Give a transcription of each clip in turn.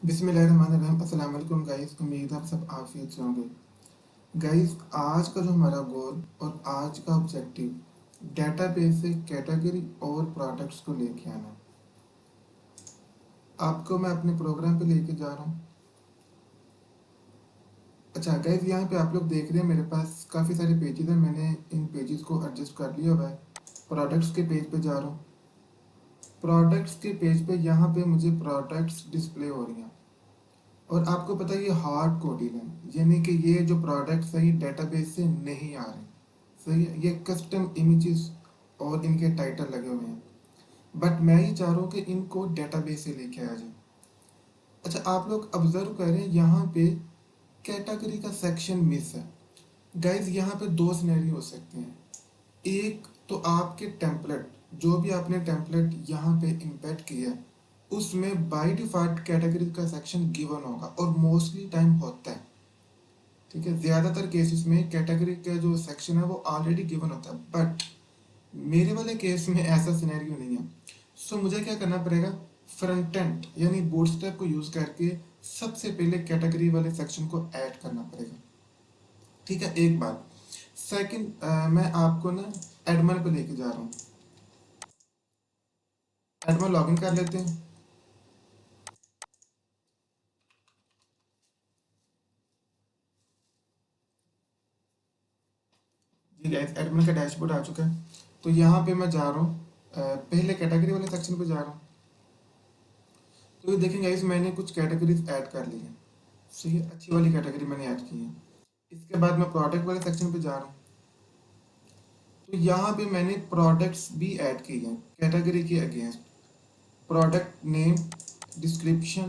बिस्मिल्लाहिर्रहमानिर्रहीम। अस्सलाम वालेकुम गाइस, उम्मीद आप सब आफियत से होंगे। गाइस, आज का जो हमारा गोल और आज का ऑब्जेक्टिव डेटाबेस से कैटेगरी और प्रोडक्ट्स को लेके आना है। आपको मैं अपने प्रोग्राम पे लेके जा रहा हूँ। अच्छा गाइस, यहाँ पे आप लोग देख रहे हैं मेरे पास काफ़ी सारे पेजेस हैं। मैंने इन पेजेस को एडजस्ट कर लिया हुआ है। प्रोडक्ट्स के पेज पे जा रहा हूँ। प्रोडक्ट्स के पेज पे यहाँ पे मुझे प्रोडक्ट्स डिस्प्ले हो रही हैं। और आपको पता है ये हार्ड कोडेड है, यानी कि ये जो प्रोडक्ट्स है ये डेटाबेस से नहीं आ रहे। सही है, ये कस्टम इमेजेस और इनके टाइटल लगे हुए हैं। बट मैं ये चाह रहा हूँ कि इनको डेटाबेस से लेके आ जाए। अच्छा, आप लोग ऑब्जर्व करें यहाँ पे कैटेगरी का सेक्शन मिस है। गाइज, यहाँ पे दो सिनेरियो हो सकते हैं। एक तो आपके टेम्पलेट, जो भी आपने टेम्पलेट यहाँ पे इम्पेक्ट किया है उसमें बाय डिफॉल्ट कैटेगरी का सेक्शन गिवन होगा और मोस्टली टाइम होता है। ठीक है, ज़्यादातर केसेस में कैटेगरी का जो सेक्शन है वो ऑलरेडी गिवन होता है। बट मेरे वाले केस में ऐसा सिनेरियो नहीं है। सो मुझे क्या करना पड़ेगा, फ्रंट एंड यानी बूटस्ट्रैप को यूज़ करके सबसे पहले कैटेगरी वाले सेक्शन को ऐड करना पड़ेगा। ठीक है, एक बात। सेकंड, मैं आपको ना एडमन पे लेके जा रहा हूँ। एडमन लॉगिन कर लेते हैं। जी गाइस, एडमिन का डैशबोर्ड आ चुका है। तो यहाँ पे मैं जा रहा हूँ, पहले कैटेगरी वाले सेक्शन पे जा रहा हूँ। तो ये देखेंगे गाइस, मैंने कुछ कैटेगरीज ऐड कर ली हैं। सही है, अच्छी वाली कैटेगरी मैंने ऐड की है। इसके बाद मैं प्रोडक्ट वाले सेक्शन पे जा रहा हूँ। तो यहाँ पे मैंने प्रोडक्ट्स भी ऐड किए हैं कैटेगरी के against. Product name, description,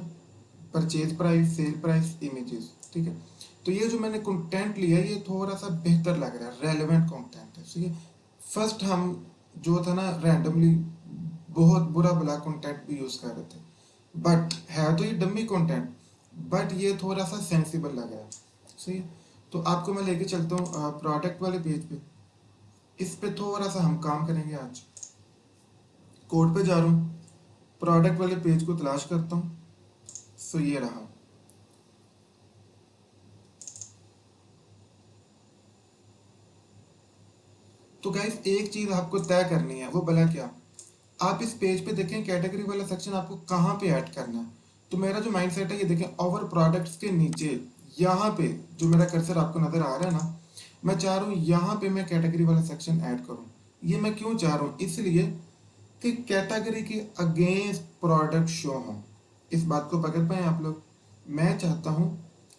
purchase price, sale price, images. ठीक है, तो ये जो मैंने कंटेंट लिया ये थोड़ा सा बेहतर लग रहा है, रेलेवेंट कंटेंट है। ठीक है, फर्स्ट हम जो था ना रैंडमली बहुत बुरा भला कंटेंट भी यूज़ कर रहे थे। बट है तो ये डम्मी कंटेंट, बट ये थोड़ा सा सेंसिबल लग रहा है। सही है, तो आपको मैं लेके चलता हूँ प्रोडक्ट वाले पेज पे। इस पे थोड़ा सा हम काम करेंगे आज। कोड पे जा रहा हूँ, प्रोडक्ट वाले पेज को तलाश करता हूँ। सो ये रहा। तो गाइस, एक चीज़ आपको तय करनी है, वो भला क्या, आप इस पेज पे देखें कैटेगरी वाला सेक्शन आपको कहाँ पे ऐड करना है। तो मेरा जो माइंड सेट है ये देखें, ओवर प्रोडक्ट्स के नीचे यहाँ पे जो मेरा कर्सर आपको नज़र आ रहा है ना, मैं चाह रहा हूँ यहाँ पे मैं कैटेगरी वाला सेक्शन ऐड करूँ। ये मैं क्यों चाह रहा हूँ, इसलिए कि कैटेगरी के अगेंस्ट प्रोडक्ट शो हों। इस बात को पकड़ पाए आप लोग। मैं चाहता हूँ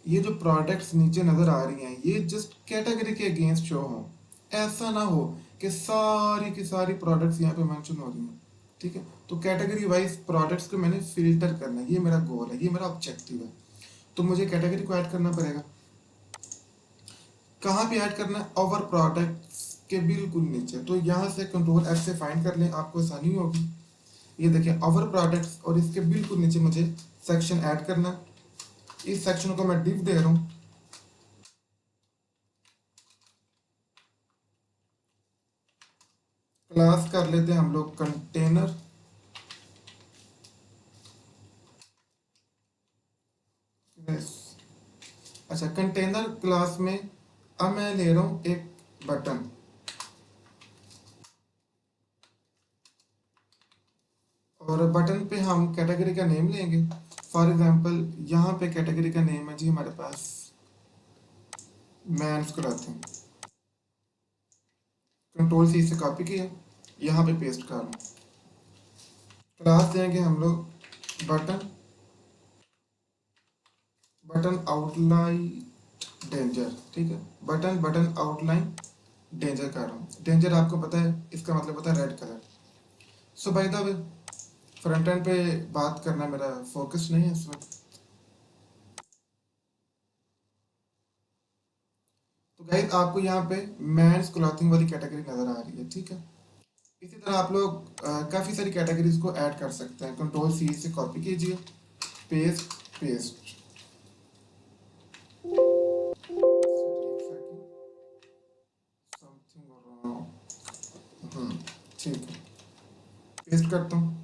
ये जो प्रोडक्ट्स नीचे नज़र आ रही हैं ये जस्ट कैटेगरी के अगेंस्ट शो हों। ऐसा ना हो कि सारी की सारी प्रोडक्ट्स यहाँ पे मेंशन हो रही हैं। ठीक है, तो कैटेगरी वाइज प्रोडक्ट्स को मैंने फिल्टर करना है, ये मेरा गोल है, ये मेरा ऑब्जेक्टिव है। तो मुझे कैटेगरी को ऐड करना पड़ेगा। कहाँ पे ऐड करना है, ओवर प्रोडक्ट्स के बिल्कुल नीचे। तो यहाँ से कंट्रोल एफ से फाइंड कर लें, आपको आसानी होगी। ये देखिए ओवर प्रोडक्ट्स और इसके बिल्कुल नीचे मुझे सेक्शन ऐड करना है। इस सेक्शन को मैं डिव दे रहा हूँ। क्लास कर लेते हैं हम लोग कंटेनर। अच्छा, कंटेनर क्लास में अब मैं ले रहा हूँ एक बटन। और बटन पे हम कैटेगरी का नेम लेंगे। फॉर एग्जांपल यहाँ पे कैटेगरी का नेम है जी हमारे पास मैंस क्लॉथिंग। कंट्रोल सी से कॉपी किया, यहाँ पे पेस्ट कर लो। क्लास देंगे हम लोग बटन, बटन आउटलाइन डेंजर। ठीक है, बटन बटन आउटलाइन डेंजर कर रहा हूँ। डेंजर आपको पता है इसका मतलब होता है red colour. So by the way, front end पे बात करना मेरा फोकस नहीं है इस वक्त। तो गाइस, आपको यहाँ पे मेंस क्लॉथिंग वाली कैटेगरी नजर आ रही है। ठीक है, इसी तरह आप लोग काफ़ी सारी कैटेगरीज को ऐड कर सकते हैं। कंट्रोल सी से कॉपी कीजिए, पेस्ट पेस्ट। ठीक है, पेस्ट करता हूँ।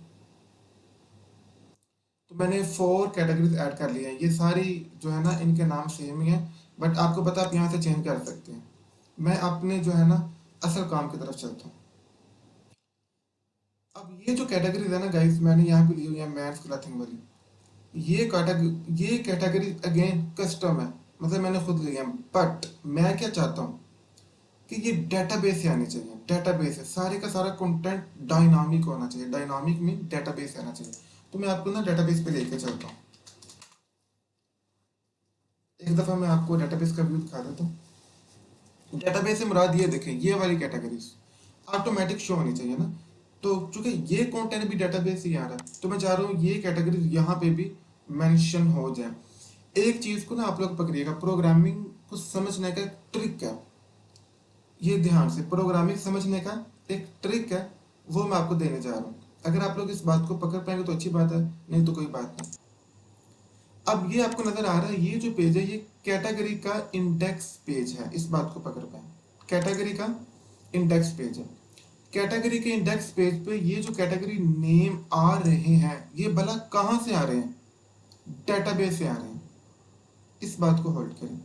तो मैंने 4 कैटेगरीज ऐड कर लिए हैं। ये सारी जो है ना इनके नाम सेम ही हैं, बट आपको पता आप यहाँ से चेंज कर सकते हैं। मैं अपने जो है ना असल काम की तरफ चलता हूँ। अब ये जो कैटेगरीज है ना गाइस, मैंने यहाँ पे ली हुई है मैथ्स क्लॉथिंग वाली। ये कैटेगरी अगेन कस्टम है, मतलब मैंने खुद लिया है। बट मैं क्या चाहता हूँ कि ये डेटाबेस से आनी चाहिए। डेटाबेस है, सारे का सारा कंटेंट डायनामिक होना चाहिए। डायनामिक मीन डेटाबेस से आना चाहिए। तो मैं आपको ना डेटाबेस पे लेके चलता हूँ। एक दफ़ा मैं आपको डेटाबेस का व्यू दिखा देता हूँ। डेटाबेस से मुराद ये देखें, ये वाली कैटेगरीज ऑटोमेटिक शो होनी चाहिए ना। तो चूंकि ये कंटेंट भी डेटाबेस से ही आ रहा है, तो मैं चाह रहा हूँ ये कैटेगरीज यहाँ पे भी मेंशन हो जाए। एक चीज़ को ना आप लोग पकड़िएगा, प्रोग्रामिंग को समझने का ट्रिक है। ये ध्यान से, प्रोग्रामिंग समझने का एक ट्रिक है, वो मैं आपको देने जा रहा हूँ। अगर आप लोग इस बात को पकड़ पाएंगे तो अच्छी बात है, नहीं तो कोई बात नहीं। अब ये आपको नजर आ रहा है, ये जो पेज है ये कैटेगरी का इंडेक्स पेज है। इस बात को पकड़ पाए, कैटेगरी का इंडेक्स पेज है। कैटेगरी के इंडेक्स पेज पे ये जो कैटेगरी नेम आ रहे हैं, ये भला कहाँ से आ रहे हैं? डेटाबेस से आ रहे हैं। इस बात को होल्ड करें।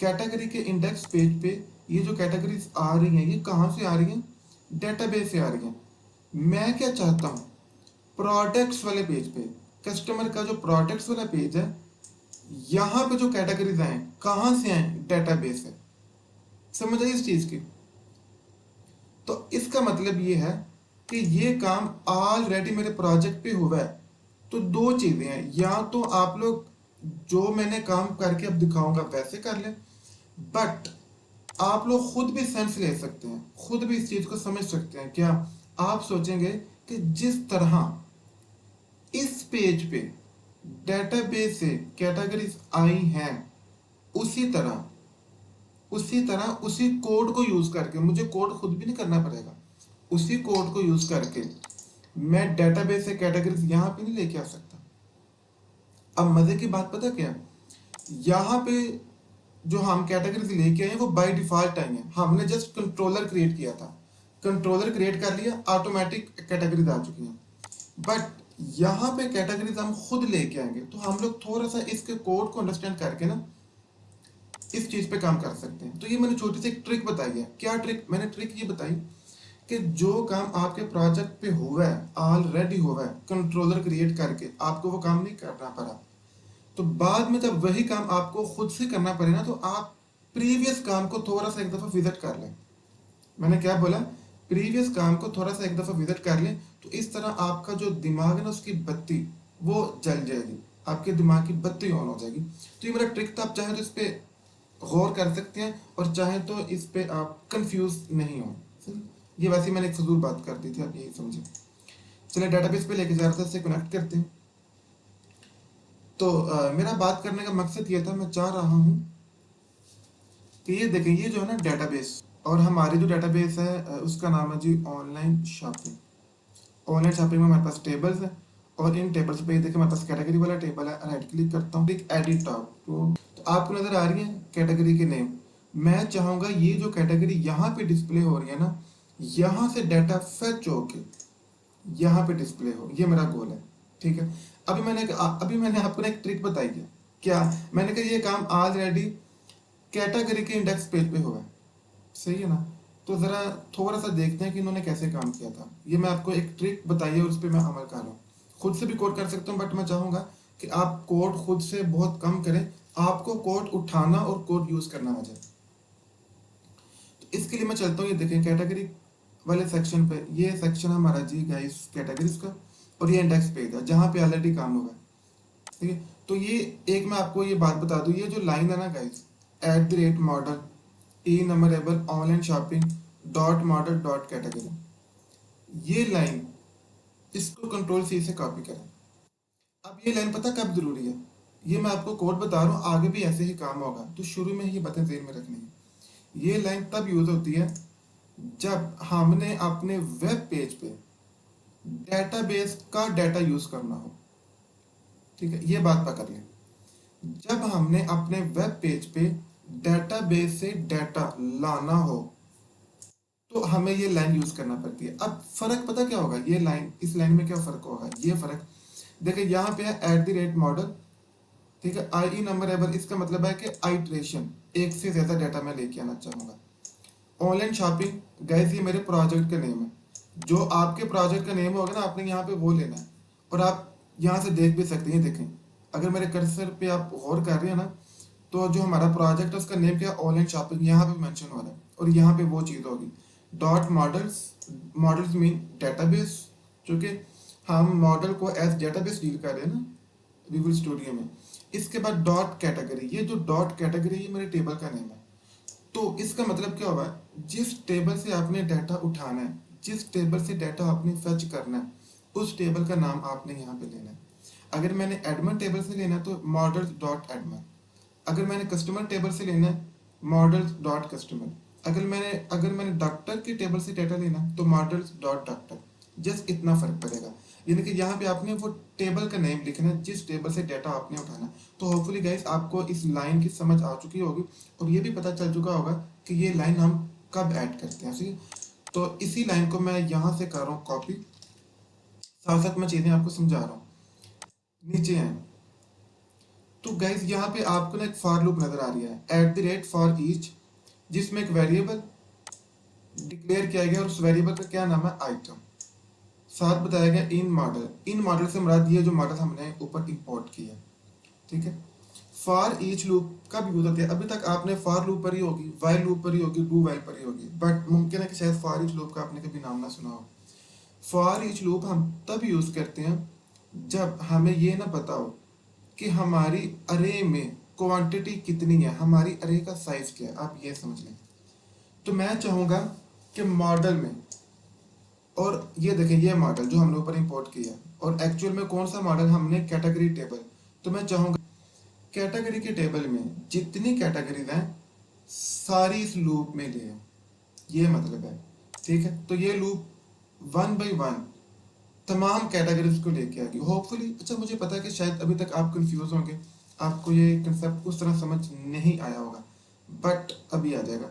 कैटेगरी के इंडेक्स पेज पे ये जो कैटेगरीज आ रही हैं, ये कहाँ से आ रही हैं? डेटाबेस से आ रही हैं। मैं क्या चाहता हूँ, प्रोडक्ट्स वाले पेज पे, कस्टमर का जो प्रोडक्ट्स वाला पेज है, यहाँ पे जो कैटेगरीज आए कहाँ से आए? डेटाबेस से। समझ आई इस चीज की? तो इसका मतलब ये है कि ये काम ऑलरेडी मेरे प्रोजेक्ट पे हुआ है। तो दो चीजें हैं, या तो आप लोग जो मैंने काम करके अब दिखाऊंगा वैसे कर लें, बट आप लोग खुद भी सेंस ले सकते हैं, खुद भी इस चीज को समझ सकते हैं। क्या आप सोचेंगे कि जिस तरह इस पेज पे डेटाबेस से कैटेगरीज आई हैं, उसी तरह उसी कोड को यूज करके, मुझे कोड खुद भी नहीं करना पड़ेगा, उसी कोड को यूज करके मैं डेटाबेस से कैटेगरीज यहां पे नहीं लेके आ सकता। अब मजे की बात पता क्या, यहाँ पे जो हम कैटेगरीज लेके आए हैं वो बाय डिफॉल्ट आई हैं। हमने जस्ट कंट्रोलर क्रिएट किया था, कंट्रोलर क्रिएट कर लिया, ऑटोमेटिक कैटेगरीज आ चुकी हैं। बट यहाँ पे कैटेगरीज हम खुद लेके आएंगे, तो हम लोग थोड़ा सा इसके कोड को अंडरस्टैंड करके ना इस चीज पे काम कर सकते हैं। तो ये मैंने छोटी सी एक ट्रिक बताई है। क्या ट्रिक? मैंने ट्रिक ये बताई कि जो काम आपके प्रोजेक्ट पे हुआ है, ऑलरेडी हुआ है, कंट्रोलर क्रिएट करके आपको वो काम नहीं करना पड़ा, तो बाद में जब वही काम आपको खुद से करना पड़े ना, तो आप प्रीवियस काम को थोड़ा सा एक दफा विजिट कर लें। मैंने क्या बोला? प्रीवियस काम को थोड़ा सा एक दफा विजिट कर लें, तो इस तरह आपका जो दिमाग है ना, उसकी बत्ती वो जल जाएगी, आपके दिमाग की बत्ती ऑन हो जाएगी। तो ये मेरा ट्रिक था, आप चाहे तो इस पे गौर कर सकते हैं, और चाहे तो इस पे आप कंफ्यूज नहीं हो। ये वैसे मैंने एक फजूल बात कर दी थी, आप यही समझे। चलिए डेटाबेस पे लेके जा रहा था, इससे कनेक्ट करते हैं। तो मेरा बात करने का मकसद ये था, मैं चाह रहा हूँ कि ये देखें, ये जो है ना डेटाबेस, और हमारी जो डेटाबेस है उसका नाम है जी ऑनलाइन शॉपिंग। ऑनलाइन शॉपिंग में हमारे पास टेबल्स है, और इन टेबल्स पे देखिए हमारे पास कैटेगरी वाला टेबल है। राइट क्लिक करता हूँ, एडिट टॉप, तो आपको नजर आ रही है कैटेगरी के नेम। मैं चाहूंगा ये जो कैटेगरी यहाँ पे डिस्प्ले हो रही है ना, यहाँ से डाटा फेच होके यहाँ पे डिस्प्ले हो, ये मेरा गोल है। ठीक है, अभी मैंने आपको एक ट्रिक बताई है। क्या? मैंने कहा ये काम ऑलरेडी कैटेगरी के इंडेक्स पेज पे हुआ है, सही है ना? तो जरा थोड़ा सा देखते हैं कि इन्होंने कैसे काम किया था। ये मैं आपको एक ट्रिक बताई है, उस पर मैं अमल कर रहा हूँ। खुद से भी कोड कर सकता हूँ, बट मैं चाहूंगा कि आप कोड खुद से बहुत कम करें, आपको कोड उठाना और कोड यूज करना आ जाए। तो इसके लिए मैं चलता हूँ, ये देखें कैटेगरी वाले सेक्शन पे, ये सेक्शन हमारा जी गाइस कैटेगरीज का, और ये इंडेक्स पेज है जहाँ पे ऑलरेडी काम हुआ है। ठीक है, तो ये एक मैं आपको ये बात बता दूं, ये जो लाइन है ना guys, @model E numberable online shopping dot model dot category, ये लाइन, इसको कंट्रोल सी से कॉपी करें। अब ये लाइन पता कब जरूरी है? ये मैं आपको कोड बता रहा हूँ, आगे भी ऐसे ही काम होगा, तो शुरू में ही बातें ज़हन में रखनी है। ये लाइन तब यूज होती है जब हमने अपने वेब पेज पे डेटाबेस का डाटा यूज करना हो। ठीक है, ये बात पकड़ लें। जब हमने अपने वेब पेज पे डेटाबेस से डाटा लाना हो, तो हमें ये लाइन यूज करना पड़ती है। अब फर्क पता क्या होगा? ये लाइन, इस लाइन में क्या फर्क होगा? ये फर्क, देखिए यहाँ पे है @मॉडल, ठीक है। आई नंबरेबल, इसका मतलब है कि आइट्रेशन, एक से ज्यादा डाटा मैं लेके आना चाहूंगा। ऑनलाइन शॉपिंग, गैस ये मेरे प्रोजेक्ट का नेम है। जो आपके प्रोजेक्ट का नेम होगा ना, आपने यहाँ पे वो लेना है। और आप यहाँ से देख भी सकते हैं, देखें अगर मेरे कर्सर पे आप गौर कर रहे हैं ना, तो जो हमारा प्रोजेक्ट है उसका नेम क्या है, ऑनलाइन शॉपिंग, यहाँ पे मेंशन हो रहा है। और यहाँ पे वो चीज़ होगी dot models, models mean database, चूँकि हम मॉडल को एज डेटाबेस डील कर रहे हैं ना विजुअल स्टूडियो में। इसके बाद डॉट कैटेगरी, ये जो डॉट कैटेगरी ये मेरे टेबल का नेम है। तो इसका मतलब क्या होगा, जिस टेबल से आपने डाटा उठाना है, जिस टेबल से डाटा आपने फैच करना है, उस टेबल का नाम आपने यहाँ पे लेना है। अगर मैंने एडमन टेबल से लेना है तो मॉडल्स डॉट एडमन। अगर मैंने कस्टमर टेबल से लेना है, मॉडल्स डॉट कस्टमर। अगर मैंने डॉक्टर के टेबल से डाटा लेना है तो मॉडल्स डॉट डॉक्टर। जस्ट इतना फर्क पड़ेगा, यानी कि यहाँ पे आपने वो टेबल का नेम लिखना है जिस टेबल से डाटा आपने उठाना। तो होपफुली गाइस आपको इस लाइन की समझ आ चुकी होगी और ये भी पता चल चुका होगा कि ये लाइन हम कब ऐड करते हैं, ठीक है। तो इसी लाइन को मैं यहाँ से कर रहा हूँ कॉपी, साथ साथ मैं चीज़ें आपको समझा रहा हूँ। नीचे हैं तो गाइस यहाँ पे आपको ना एक फॉर लूप नजर आ रही है फॉर ईच, जिसमें एक वेरिएबल डिक्लेयर किया गया और उस वेरिएबल का क्या नाम है, आइटम। साथ बताया गया इन मॉडल, इन मॉडल से मुराद ये जो मॉडल हमने ऊपर इंपोर्ट किया, ठीक है। फॉर ईच लूप कब यूज होती है, अभी तक आपने फॉर लूप पर ही होगी, वाइल लूप पर ही होगी, डू वाइल पर ही होगी, बट मुमकिन है कि शायद फॉर ईच लूप का आपने कभी नाम ना सुना हो। फॉर ईच लूप हम तब यूज करते हैं जब हमें ये ना पता हो कि हमारी अरे में क्वांटिटी कितनी है, हमारी अरे का साइज क्या है, आप ये समझ लें। तो मैं चाहूंगा कि मॉडल में, और ये देखें ये मॉडल जो हमने ऊपर इंपोर्ट किया और एक्चुअल में कौन सा मॉडल हमने, कैटेगरी टेबल। तो मैं चाहूंगा कैटेगरी के टेबल में जितनी कैटेगरीज हैं सारी इस लूप में ले आओ, ये मतलब है, ठीक है। तो ये लूप वन बाई वन तमाम कैटेगरीज को लेके आएगी होपफुली। अच्छा मुझे पता है कि शायद अभी तक आप कंफ्यूज होंगे, आपको ये कंसेप्ट उस तरह समझ नहीं आया होगा, बट अभी आ जाएगा।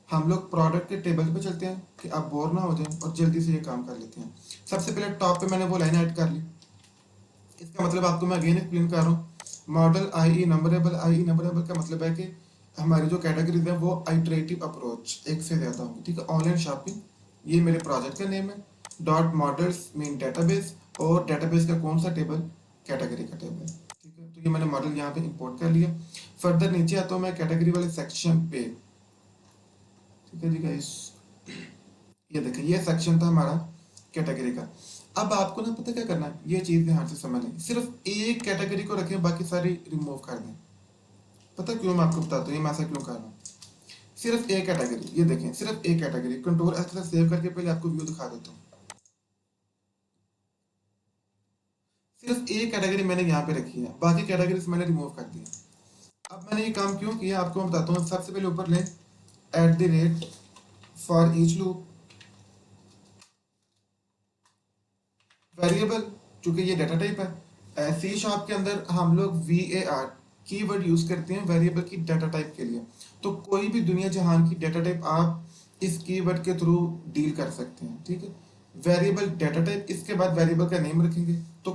हम लोग प्रोडक्ट के टेबल पे चलते हैं कि आप बोर ना हो जाएं और जल्दी से ये काम कर लेते हैं। सबसे पहले टॉप पे मैंने वो लाइन ऐड कर ली, इसका मतलब आपको मैं अगेन एक्सप्लेन कर रहा हूँ। मॉडल आई नंबरेबल का मतलब है कि हमारी जो कैटेगरीज है वो आइटरेटिव अप्रोच, एक से ज़्यादा होंगी, ठीक है। ऑनलाइन शॉपिंग ये मेरे प्रोजेक्ट का नेम है। डॉट मॉडल्स मीन डेटाबेस, और डेटाबेस का कौन सा टेबल, कैटेगरी का टेबल, ठीक है। तो ये मैंने मॉडल यहाँ पे इंपोर्ट कर लिया। फर्दर नीचे आता हूँ मैं कैटेगरी वाले सेक्शन पे, ठीक है जी गाइस। ये देखिए ये सेक्शन था हमारा कैटेगरी का। अब आपको ना पता क्या करना है, ये चीज ध्यान से समझ लें, सिर्फ एक कैटेगरी को रखें बाकी सारी रिमूव कर दें। पता क्यों, मैं आपको बताता हूँ ये मैं ऐसा क्यों कर रहा हूँ। सिर्फ एक कैटेगरी, ये देखें सिर्फ एक कैटेगरी, कंट्रोल एस से सेव करके पहले आपको व्यू दिखा देता हूँ। सिर्फ एक कैटेगरी मैंने यहाँ पे रखी है, बाकी कैटेगरीज मैंने रिमूव कर दी है। अब मैंने ये काम क्यों किया आपको मैं बताता हूँ। सबसे पहले ऊपर लें फॉर ईच लूप वेरिएबल, चूंकि ये डाटा टाइप है। सी शार्प के अंदर हम लोग VAR कीवर्ड यूज करते हैं वेरिएबल की डाटा टाइप के लिए। तो कोई भी दुनिया जहान की डाटा टाइप आप इस कीवर्ड के थ्रू डील कर सकते हैं, ठीक है। वेरिएबल डाटा टाइप, इसके बाद वेरिएबल का नेम रखेंगे, तो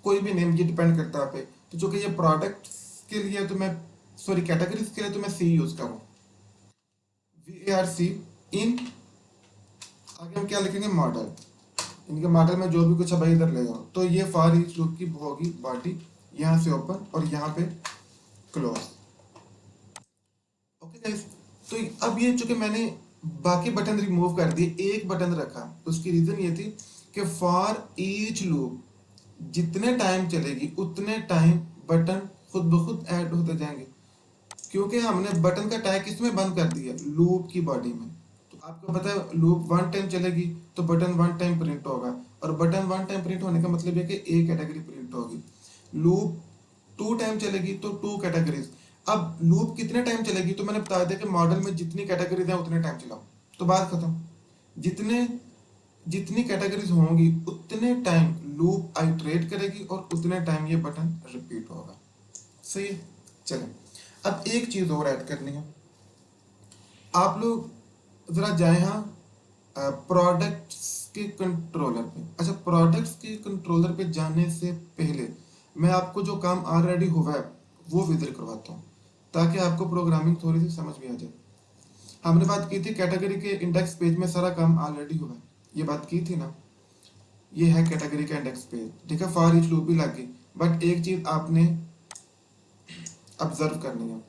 कोई भी नेम, ये डिपेंड करता है आप पे। तो चूंकि ये प्रोडक्ट के लिए तो मैं, सॉरी कैटेगरीज के लिए तो मैं सी यूज करूँ, VAR C इन, आगे हम क्या लिखेंगे, मॉडल। इनके मॉडल में जो भी कुछ है भाई इधर ले जाओ। तो ये फॉर ईच लूप की होगी बॉडी, यहाँ से ओपन और यहाँ पे क्लोज, ओके गाइस। तो अब ये चूंकि मैंने बाकी बटन रिमूव कर दिए, एक बटन रखा, उसकी रीजन ये थी कि फॉर ईच लूप जितने टाइम चलेगी उतने टाइम बटन खुद ब खुद ऐड होते जाएंगे, क्योंकि हमने बटन का टैग किसमें बंद कर दिया, लूप की बॉडी में। तो आपको पता है लूप वन टाइम चलेगी तो बटन वन टाइम प्रिंट होगा, और बटन वन टाइम प्रिंट होने का मतलब है कि एक कैटेगरी प्रिंट होगी। लूप टू टाइम चलेगी तो टू कैटेगरीज। अब लूप कितने टाइम चलेगी, तो मैंने बता दिया कि मॉडल में जितनी कैटेगरीज है उतने टाइम चलाओ, तो बात खत्म। जितने जितनी कैटेगरीज होंगी उतने टाइम लूप आइट्रेट करेगी और उतने टाइम ये बटन रिपीट होगा, सही है। चलें अब एक चीज और ऐड करनी है, आप लोग जरा जाए हाँ प्रोडक्ट्स के कंट्रोलर पे। अच्छा, प्रोडक्ट्स के कंट्रोलर पे जाने से पहले मैं आपको जो काम ऑलरेडी हुआ है वो विजिट करवाता हूँ, ताकि आपको प्रोग्रामिंग थोड़ी सी समझ में आ जाए। हमने बात की थी कैटेगरी के इंडेक्स पेज में सारा काम ऑलरेडी हुआ है, ये बात की थी ना। ये है कैटेगरी का इंडेक्स पेज, ठीक है, फॉर ईच लूप भी लग गई। बट एक चीज आपने ऑब्जर्व करनी है,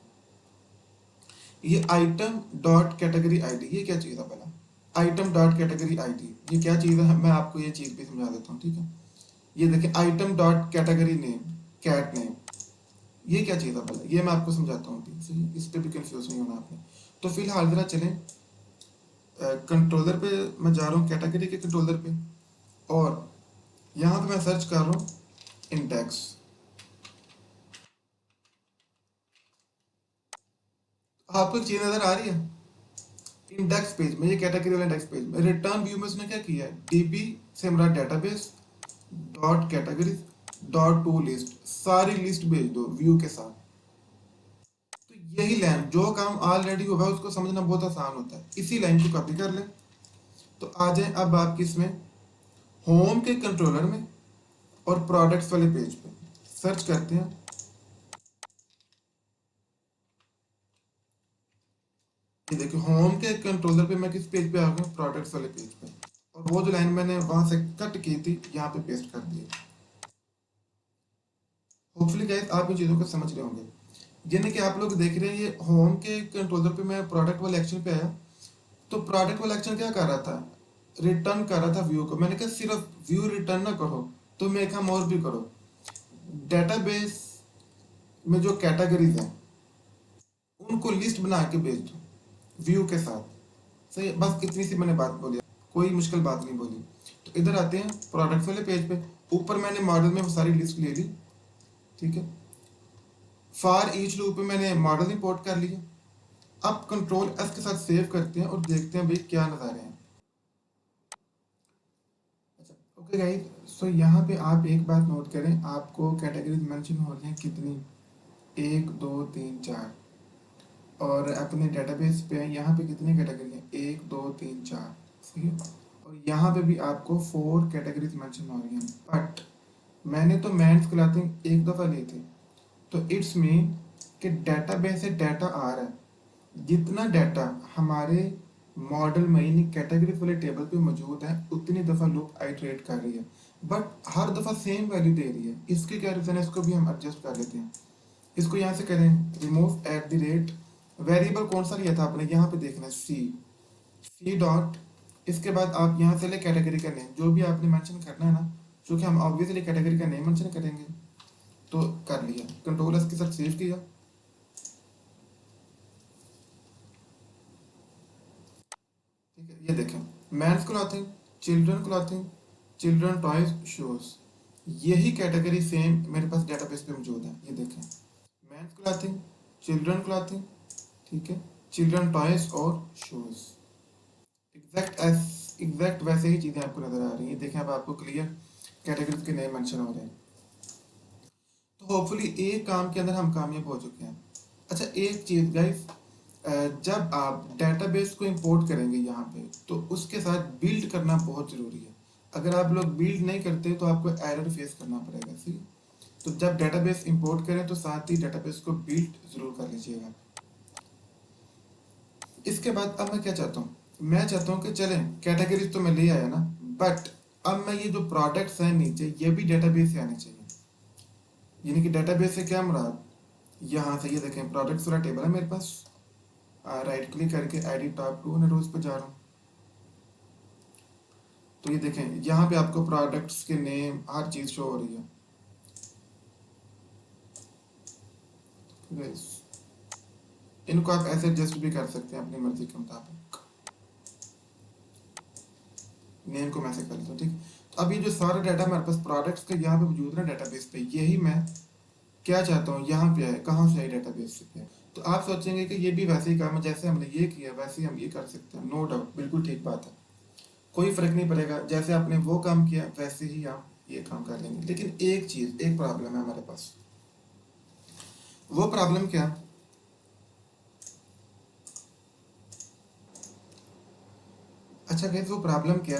ये आइटम डॉट कैटेगरी आईडी, ये क्या चीज़ है पहला? आइटम डॉट कैटेगरी आईडी ये क्या चीज़ है, मैं आपको ये चीज़ भी समझा देता हूँ, ठीक है। ये देखिए item dot category name, cat name, ये क्या चीज़ है पहले, ये मैं आपको समझाता हूँ, ठीक है, इस पर भी कंफ्यूज नहीं होना आपने। तो फिलहाल जरा चलें कंट्रोलर पे, मैं जा रहा हूँ कैटेगरी के कंट्रोलर पे, और यहाँ पे मैं सर्च कर रहा हूँ इंडेक्स। आपको एक चीज़ नज़र आ रही है इंडेक्स पेज में, ये कैटेगरी वाला इंडेक्स पेज में रिटर्न व्यू में उसने क्या किया है, डीबी से मेरा database dot category dot to list, सारी लिस्ट भेज दो व्यू के साथ। तो यही लाइन, जो काम ऑलरेडी हुआ है उसको समझना बहुत आसान होता है, इसी लाइन को कॉपी कर लें। तो आ जाए अब आप किसमें, होम के कंट्रोलर में और प्रोडक्ट्स वाले पेज पे सर्च करते हैं। ये देखिए होम के कंट्रोलर पे मैं किस पेज पे आ गया, प्रोडक्ट्स वाले पेज पे, और वो जो लाइन मैंने वहां से कट की थी यहाँ पे पेस्ट कर दी। होपफुली गाइस आप इन चीज़ों को समझ रहे होंगे। यानी कि आप लोग देख रहे हैं ये होम के कंट्रोलर पे मैं प्रोडक्ट वाले एक्शन पे आया, तो प्रोडक्ट वाला एक्शन क्या कर रहा था, रिटर्न कर रहा था व्यू को। मैंने कहा सिर्फ व्यू रिटर्न ना करो, तो मैं काम और भी करो, डेटाबेस में जो कैटेगरीज हैं उनको लिस्ट बना के भेज दो व्यू के साथ। सही, बस इतनी सी मैंने बात बोली, कोई मुश्किल बात नहीं बोली। तो इधर आते हैं प्रोडक्ट वाले पेज पे, ऊपर मैंने मॉडल में वो सारी लिस्ट ले ली, ठीक है। फॉर ईच लूप पे मैंने मॉडल इंपोर्ट कर लिया। अब कंट्रोल एस के साथ सेव करते हैं और देखते हैं भाई क्या नज़ारे हैं। अच्छा ओके गाइस, सो यहाँ पे आप एक बात नोट करें, आपको कैटेगरीज मेंशन हो रही हैं कितनी, एक दो तीन चार, और अपने डेटाबेस पे यहाँ पे कितनी कैटेगरी है, एक दो तीन चार, सही है। और यहाँ पे भी आपको 4 कैटेगरीज मेंशन हो रही हैं, बट मैंने तो मैंस क्लॉथिंग एक दफ़ा ली थी, तो इट्स मीन कि डेटाबेस से डाटा आ रहा है, जितना डाटा हमारे मॉडल में यानी कैटेगरी वाले टेबल पे मौजूद है उतनी दफ़ा लूप आइटरेट कर रही है, बट हर दफ़ा सेम वैल्यू दे रही है। इसके क्या रीज़न है, इसको भी हम एडजस्ट कर लेते हैं। इसको यहाँ से करें remove eight the rate, variable कौन सा लिया था आपने, यहाँ पे देखना है सी डॉट, इसके बाद आप यहाँ से ले कैटेगरी का नेम, जो भी आपने मेंशन करना है ना, क्योंकि हम ऑब्वियसली कैटेगरी का नेम मेंशन करेंगे। तो कर लिया, कंट्रोल एस के साथ सेव किया, ठीक है। ये देखें men's clothing, children clothing, children toys shoes, यही कैटेगरी सेम मेरे पास डेटाबेस पे मौजूद है। ये देखें मैंस क्लॉथिंग, चिल्ड्रन क्लॉथिंग, ठीक है, चिल्ड्रन टॉयज और शूज, एग्जैक्ट वैसे ही चीज़ें आपको नजर आ रही हैं। देखें अब आपको क्लियर कैटेगरीज के नेम मेंशन हो रहे हैं। तो होपफुली एक काम के अंदर हम कामयाब हो चुके हैं। अच्छा एक चीज़ गाइस, जब आप डेटाबेस को इंपोर्ट करेंगे यहाँ पे, तो उसके साथ बिल्ड करना बहुत ज़रूरी है। अगर आप लोग बिल्ड नहीं करते तो आपको एरर फेस करना पड़ेगा, सही। तो जब डेटाबेस इंपोर्ट करें तो साथ ही डेटाबेस को बिल्ड ज़रूर कर लीजिएगा। इसके बाद अब मैं क्या चाहता हूँ, मैं चाहता हूँ कि चलें कैटेगरीज तो मैं ले आया ना, बट अब मैं ये जो प्रोडक्ट्स हैं नीचे ये भी डेटाबेस से आने चाहिए। यानी कि डेटाबेस से क्या मुराद, यहाँ से ये देखें प्रोडक्ट्स वाला टेबल है मेरे पास, राइट क्लिक करके एडिट टॉप टू रोज पे जा रहा हूँ। तो ये देखें यहाँ पे आपको प्रोडक्ट्स के नेम हर चीज़ शो हो रही है। Guys, इनको आप ऐसे एडजस्ट भी कर सकते हैं अपनी मर्जी के मुताबिक, नेम को मैं ऐसे कर लेता हूँ, ठीक। तो अब ये जो सारा डाटा हमारे पास प्रोडक्ट्स का यहाँ पे मौजूद है डेटाबेस पे, यही मैं क्या चाहता हूँ यहाँ पे है, कहाँ से है डेटाबेस पे। तो आप सोचेंगे कि ये भी वैसे ही काम है, जैसे हमने ये किया वैसे ही हम ये कर सकते हैं। नो डाउट, बिल्कुल ठीक बात है, कोई फर्क नहीं पड़ेगा, जैसे आपने वो काम किया वैसे ही आप ये काम कर लेंगे। लेकिन एक चीज़, एक प्रॉब्लम है हमारे पास। वो प्रॉब्लम क्या, अच्छा गाइस वो प्रॉब्लम क्या,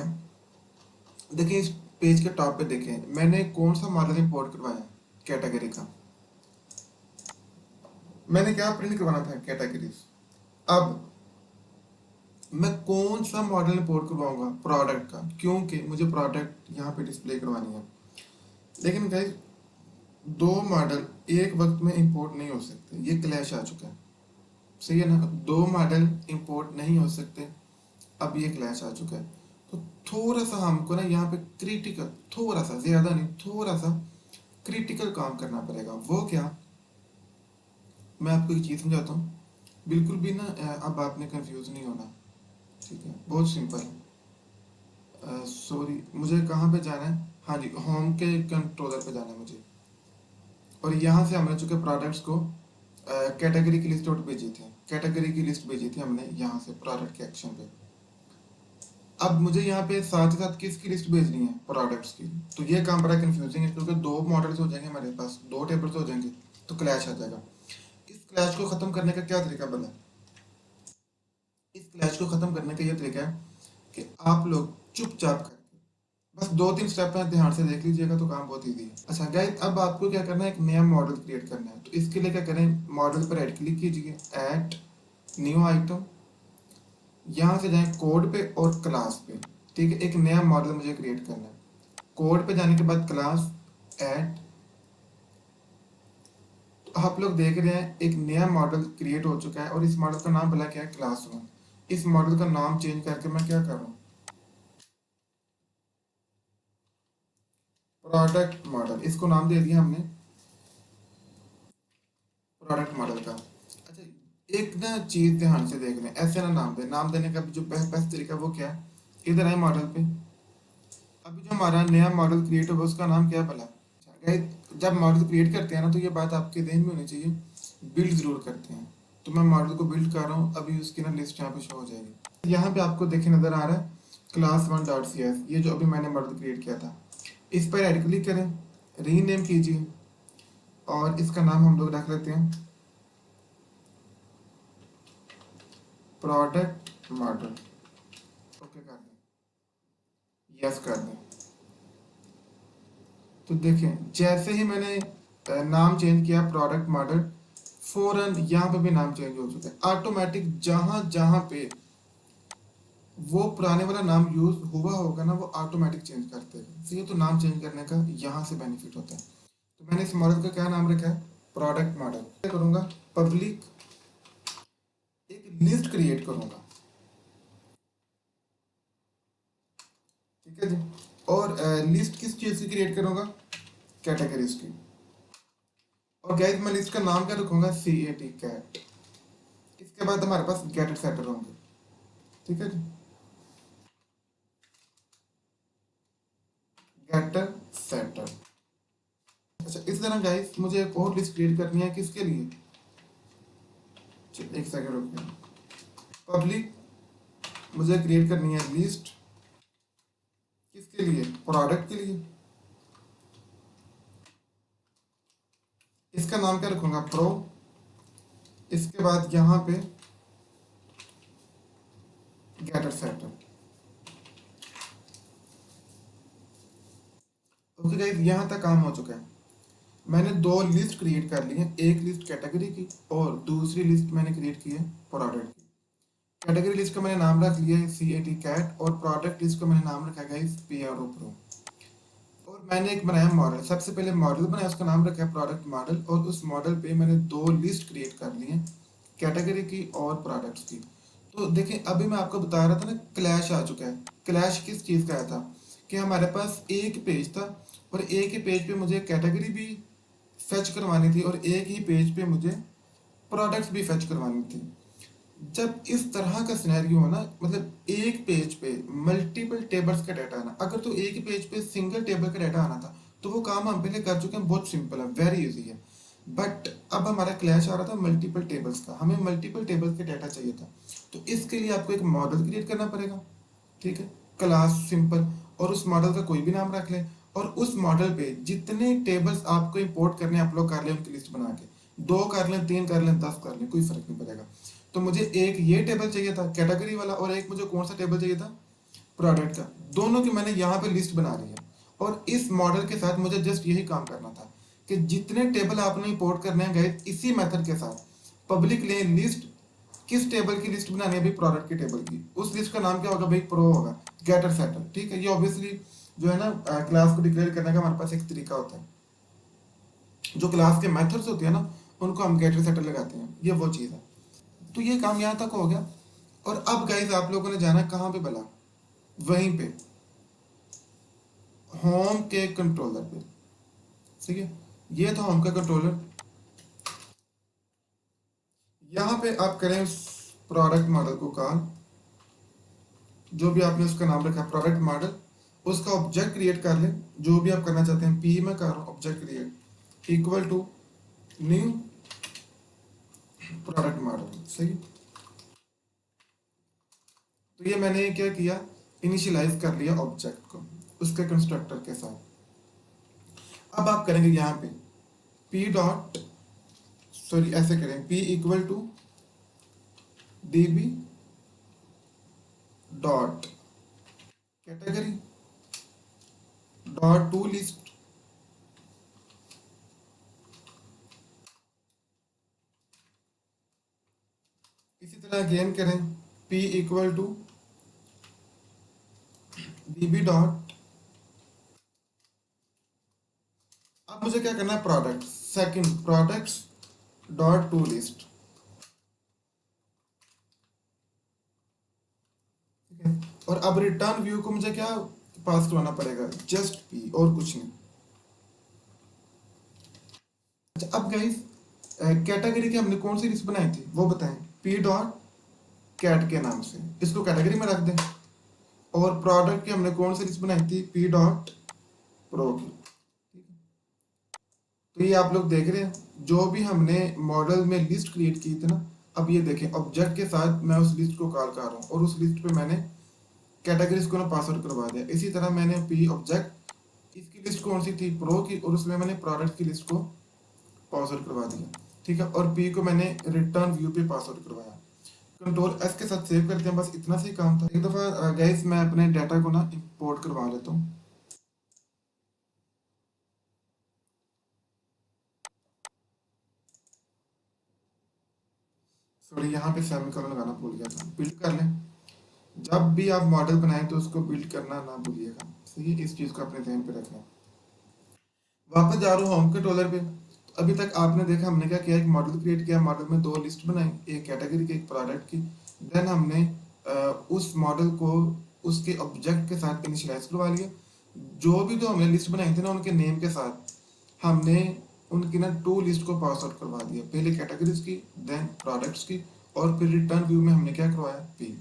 देखिए इस पेज के टॉप पे देखें मैंने कौन सा मॉडल इंपोर्ट करवाया कैटेगरी का। मैंने क्या प्रिंट करवाना था कैटेगरीज। अब मैं कौन सा मॉडल इंपोर्ट करवाऊंगा प्रोडक्ट का, क्योंकि मुझे प्रोडक्ट यहाँ पे डिस्प्ले करवानी है। लेकिन गाइस दो मॉडल एक वक्त में इंपोर्ट नहीं हो सकते, ये क्लैश आ चुका है। सही है ना, दो मॉडल इंपोर्ट नहीं हो सकते, अब ये क्लैश आ चुका है। तो थोड़ा सा हमको ना यहाँ पे क्रिटिकल, थोड़ा सा, ज्यादा नहीं, थोड़ा सा क्रिटिकल काम करना पड़ेगा। वो क्या, मैं आपको एक चीज़ समझाता हूँ, बिल्कुल भी ना अब आपने कंफ्यूज नहीं होना। ठीक है, बहुत सिंपल है। सॉरी, मुझे कहाँ पे जाना है? हाँ जी, होम के कंट्रोलर पे जाना है मुझे। और यहाँ से हमने चुके प्रोडक्ट्स को कैटेगरी की लिस्ट आउट भेजी थी, कैटेगरी की लिस्ट भेजी थी हमने यहाँ से प्रोडक्ट के एक्शन पे। अब मुझे यहाँ पे साथ ही साथ किसकी लिस्ट भेजनी है? प्रोडक्ट्स की। तो ये काम बड़ा कंफ्यूजिंग है, क्योंकि दो मॉडल्स हो जाएंगे हमारे पास, दो टेबल्स हो जाएंगे, तो क्लैश आ जाएगा। इस क्लैश को खत्म करने का क्या तरीका बना? इस क्लैश को खत्म करने का ये तरीका है कि आप लोग चुपचाप करके बस दो तीन स्टेप में ध्यान से देख लीजिएगा, तो काम बहुत ईजी है। अच्छा गाइस, अब आपको क्या करना है, एक नया मॉडल क्रिएट करना है। तो इसके लिए क्या करें, मॉडल पर राइट क्लिक कीजिए, ऐड न्यू आइटम, यहाँ से जाएं कोड पे और क्लास पे। ठीक है, एक नया मॉडल मुझे क्रिएट करना है। कोड पे जाने के बाद क्लास, ऐड। तो आप लोग देख रहे हैं एक नया मॉडल क्रिएट हो चुका है, और इस मॉडल का नाम भला क्या है? क्लासरूम। इस मॉडल का नाम चेंज करके मैं क्या कर रहा हूँ, प्रोडक्ट मॉडल, इसको नाम दे दिया हमने प्रोडक्ट मॉडल का। अच्छा, एक ना चीज ध्यान से देख लें, ऐसे ना नाम दे, नाम देने का भी जो बेस्ट तरीका है वो क्या है? इधर आए मॉडल पे, अभी जो हमारा नया मॉडल क्रिएट होगा उसका नाम क्या है भला? अच्छा, जब मॉडल क्रिएट करते हैं ना, तो ये बात आपके ध्यान में होनी चाहिए, बिल्ड जरूर करते हैं। तो मैं मॉडल को बिल्ड कर रहा हूँ, अभी उसकी ना लिस्ट यहाँ पे शो हो जाएगी। यहाँ पे आपको देखे नजर आ रहा है class one dot C S, ये जो अभी मैंने मॉडल क्रिएट किया था। इस पर राइट क्लिक करें, रीनेम कीजिए, और इसका नाम हम लोग रख लेते हैं प्रोडक्ट मॉडल। ओके कर दें, यस कर दें। तो देखें जैसे ही मैंने नाम चेंज किया प्रोडक्ट मॉडल, फौरन यहाँ पे भी नाम चेंज हो चुका है ऑटोमेटिक। जहां जहां पे वो पुराने वाला नाम यूज हुआ होगा ना, वो ऑटोमेटिक चेंज करते हैं। तो ये तो नाम चेंज करने का यहाँ से बेनिफिट होता है। तो मैंने इस मॉडल का क्या नाम रखा है? Product model. क्या करूंगा, पब्लिक एक लिस्ट क्रिएट करूंगा। ठीक है जी, और लिस्ट किस चीज की क्रिएट करूंगा? कैटेगरीज की। और गाइस मैं लिस्ट का नाम क्या रखूंगा? सी ए टी, कैट। इसके बाद हमारे पास गेटर सेटर होंगे। ठीक है जी, गेटर सेटर। अच्छा, इस तरह गाइस मुझे एक और लिस्ट क्रिएट करनी है, किसके लिए? एक सेकंड रुकिए, पब्लिक मुझे क्रिएट करनी है लिस्ट, किसके लिए? प्रोडक्ट के लिए। इसका नाम क्या रखूंगा? प्रो। इसके बाद यहाँ पे गेटर सेटर। ओके गाइस, यहाँ तक काम हो चुका है। मैंने दो लिस्ट क्रिएट कर ली है, एक लिस्ट कैटेगरी की और दूसरी लिस्ट मैंने क्रिएट की है प्रोडक्ट की। कैटेगरी लिस्ट का मैंने नाम रख लिया है सी ए टी, कैट, और प्रोडक्ट लिस्ट का मैंने नाम रखा है पी आर ओ, प्रो। और मैंने एक बनाया मॉडल, सबसे पहले मॉडल बनाया, उसका नाम रखा है प्रोडक्ट मॉडल, और उस मॉडल पे मैंने दो लिस्ट क्रिएट कर ली है, कैटेगरी की और प्रोडक्ट्स की। तो देखें अभी मैं आपको बता रहा था ना, क्लैश आ चुका है। क्लैश किस चीज़ का आया था कि हमारे पास एक पेज था, और एक ही पेज पे मुझे कैटेगरी भी फेच करवानी थी, और एक ही पेज पे मुझे प्रोडक्ट्स भी फेच करवानी थी। जब इस तरह का सिनेरियो हो ना, मतलब एक पेज पे मल्टीपल टेबल्स का डाटा आना, अगर तो एक ही पेज पे सिंगल टेबल का डाटा आना था, तो वो काम हम पहले कर चुके हैं, बहुत सिंपल है, वेरी इजी है। बट अब हमारा क्लैश आ रहा था मल्टीपल टेबल्स का, हमें मल्टीपल टेबल्स का डाटा चाहिए था। तो इसके लिए आपको एक मॉडल क्रिएट करना पड़ेगा। ठीक है, क्लास सिंपल, और उस मॉडल का कोई भी नाम रख लें, और उस मॉडल पे जितने टेबल्स आपको इंपोर्ट करने अपलोड कर लें, उनकी लिस्ट बना के, दो कर लें, तीन कर लें, 10 कर लें, कोई फर्क नहीं पड़ेगा। तो मुझे एक ये टेबल चाहिए था कैटेगरी वाला, और एक मुझे कौन सा टेबल चाहिए था? प्रोडक्ट का। दोनों की मैंने यहाँ पे लिस्ट बना ली है। और इस मॉडल के साथ मुझे जस्ट यही काम करना था कि जितने टेबल आपने इंपोर्ट करने हैं गए इसी मेथड के साथ पब्लिक लेन लिस्ट, किस टेबल की लिस्ट बनानी है भाई, प्रोडक्ट की टेबल की, उस लिस्ट का नाम क्या होगा भाई, प्रो होगा, गेटर सेटर। ठीक है, ये ऑब्वियसली जो है ना क्लास को डिक्लेयर करने का हमारे पास एक तरीका होता है। जो क्लास के मेथड्स होते हैं ना उनको हम गेटर सेटर लगाते हैं, ये वो चीज़ है। तो ये काम यहाँ तक हो गया। और अब गाइस आप लोगों ने जाना कहाँ पे भला, वहीं पे होम के कंट्रोलर पे। ठीक है, ये था होम का कंट्रोलर। यहाँ पे आप करें उस प्रोडक्ट मॉडल को कॉल, जो भी आपने उसका नाम रखा प्रोडक्ट मॉडल, उसका ऑब्जेक्ट क्रिएट कर लें, जो भी आप करना चाहते हैं। पी में कर रहा हूँ object create equal to new product model. सही, तो ये मैंने क्या किया, इनिशियलाइज कर लिया ऑब्जेक्ट को उसके कंस्ट्रक्टर के साथ। अब आप करेंगे यहाँ पे पी डॉट, सॉरी ऐसे करें, P equal to D B dot category dot to list. इसी तरह अगेन करें P equal to D B dot, अब मुझे क्या करना है, product, second products dot to list. ठीक है, और अब रिटर्न व्यू को मुझे क्या पास करवाना पड़ेगा, जस्ट पी और कुछ नहीं। अच्छा अब गाइस कैटेगरी की हमने कौन सी लिस्ट बनाई थी वो बताएं, पी डॉट कैट के नाम से, इसको कैटेगरी में रख दें। और प्रोडक्ट की हमने कौन सी लिस्ट बनाई थी, पी डॉट प्रो की। तो ये आप लोग देख रहे हैं जो भी हमने मॉडल में लिस्ट क्रिएट की थी ना, अब ये देखें ऑब्जेक्ट के साथ मैं उस लिस्ट को कॉल कर रहा हूँ और उस लिस्ट पे मैंने कैटेगरीज को ना पासवर्ड करवा दिया। इसी तरह मैंने पी ऑब्जेक्ट, इसकी लिस्ट कौन सी थी, प्रो की, और उसमें मैंने प्रोडक्ट की लिस्ट को पासवर्ड करवा दिया। ठीक है, और पी को मैंने रिटर्न व्यू पे पासवर्ड करवाया। कंट्रोल एस के साथ सेव करते हैं, बस इतना सी काम था। एक दफ़ा गाइस मैं अपने डाटा को ना इंपोर्ट करवा लेता हूँ। सॉरी यहाँ पे सेमीकोलन लगाना भूल गया था, बिल्ड कर लें। जब भी आप मॉडल बनाएं तो उसको बिल्ड करना ना भूलिएगा। सही है, इस चीज़ को अपने ध्यान पे रखना। वापस जा रहा हूँ होम कंट्रोलर पे। तो अभी तक आपने देखा हमने क्या किया, एक मॉडल क्रिएट किया, मॉडल में दो लिस्ट बनाई, एक कैटेगरी की एक प्रोडक्ट की। देन हमने उस मॉडल को उसके ऑब्जेक्ट के साथ इनिशियलाइज करवा लिया। जो भी हमने लिस्ट बनाई थी ना उनके नेम के साथ हमने उनकी ना टू लिस्ट को पास आउट करवा दिया, पहले कैटेगरीज की देन प्रोडक्ट्स की, और फिर रिटर्न व्यू में हमने क्या करवाया, पी।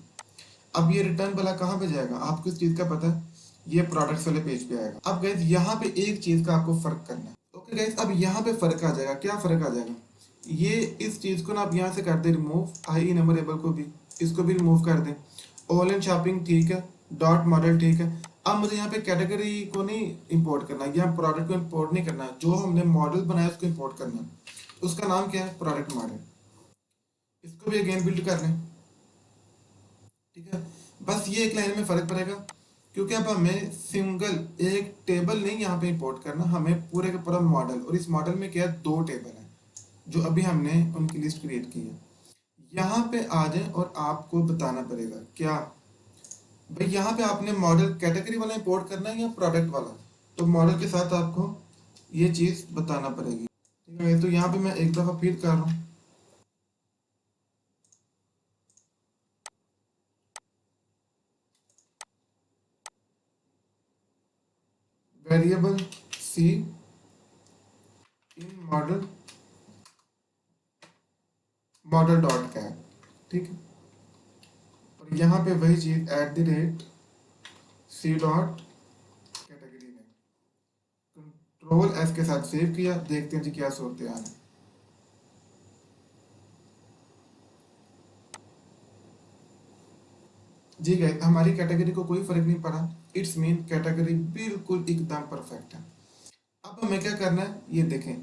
अब ये रिटर्न भला कहाँ पे जाएगा, आपको इस चीज़ का पता है, ये प्रोडक्ट्स वाले पेज पे आएगा। अब गैस यहाँ पे एक चीज़ का आपको फर्क करना है। ओके गैस, अब यहाँ पे फर्क आ जाएगा, क्या फर्क आ जाएगा, ये इस चीज़ को ना आप यहाँ से कर दें रिमूव, आई नंबरेबल को भी, इसको भी रिमूव कर दें। ऑनलाइन शॉपिंग ठीक है, डॉट मॉडल ठीक है। अब मुझे यहाँ पे कैटेगरी को नहीं इंपोर्ट करना है, यहाँ प्रोडक्ट को इंपोर्ट नहीं करना है, जो हमने मॉडल बनाया उसको इंपोर्ट करना है। उसका नाम क्या है, प्रोडक्ट मॉडल। इसको भी अगेन बिल्ड कर लें। ठीक है, बस ये एक लाइन में फर्क पड़ेगा, क्योंकि अब हमें सिंगल एक टेबल नहीं यहाँ पे इंपोर्ट करना, हमें पूरे का पूरा मॉडल, और इस मॉडल में क्या है, दो टेबल है जो अभी हमने उनकी लिस्ट क्रिएट की है। यहाँ पे आ जाए और आपको बताना पड़ेगा क्या भाई, यहाँ पे आपने मॉडल कैटेगरी वाला इंपोर्ट करना है या प्रोडक्ट वाला, तो मॉडल के साथ आपको ये चीज़ बताना पड़ेगी। ठीक है, तो यहाँ पे मैं एक दफ़ा फिर कर रहा हूँ, variable C in model model dot cat. ठीक है, और यहाँ पे वही चीज़ at the rate C dot category में, कंट्रोल एस के साथ सेव किया। देखते हैं जी क्या सूरत हाल है। जी गए, हमारी कैटेगरी को कोई फर्क नहीं पड़ा, इट्स मीन कैटेगरी बिल्कुल एकदम परफेक्ट है। अब हमें क्या करना है, ये देखें,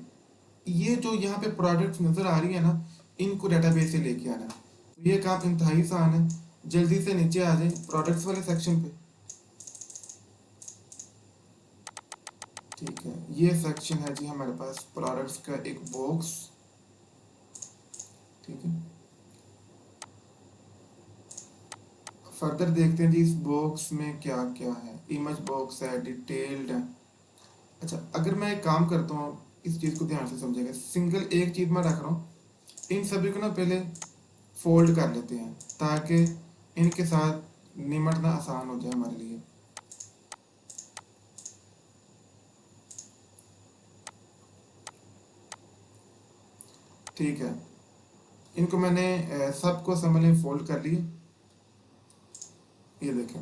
ये जो यहाँ पे प्रोडक्ट्स नज़र आ रही है ना, इनको डेटाबेस से लेके आना है। तो ये काम इंतहाई आसान है, जल्दी से नीचे आ जाए प्रोडक्ट्स वाले सेक्शन पे। ठीक है, ये सेक्शन है जी हमारे पास प्रोडक्ट्स का एक बॉक्स। ठीक है, फर्दर देखते हैं जी इस बॉक्स में क्या क्या है। इमेज बॉक्स है, डिटेल्ड है। अच्छा, अगर मैं एक काम करता हूँ, इस चीज़ को ध्यान से समझेगा। सिंगल एक चीज़ मैं रख रहा हूँ, इन सभी को ना पहले फोल्ड कर लेते हैं ताकि इनके साथ निमटना आसान हो जाए हमारे लिए। ठीक है, इनको मैंने सबको समझ फोल्ड कर लिए। ये देखें,